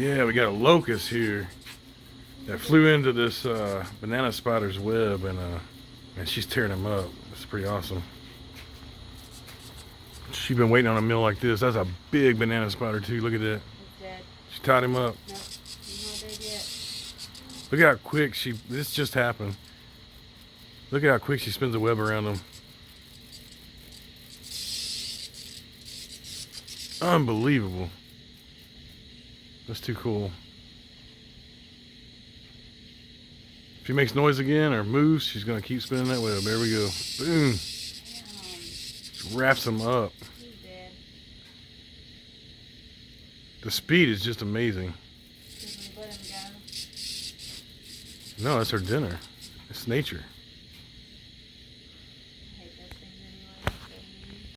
Yeah, we got a locust here that flew into this banana spider's web, and she's tearing him up. It's pretty awesome. She's been waiting on a meal like this. That's a big banana spider too. Look at that. He's dead. She tied him up. Nope, he's not dead yet. Look at how quick this just happened. Look at how quick she spins the web around him. Unbelievable. That's too cool. If he makes noise again or moves, she's gonna keep spinning that web. There we go. Boom. Just wraps him up. He's dead. The speed is just amazing. Should we let him go? No, that's her dinner. It's nature.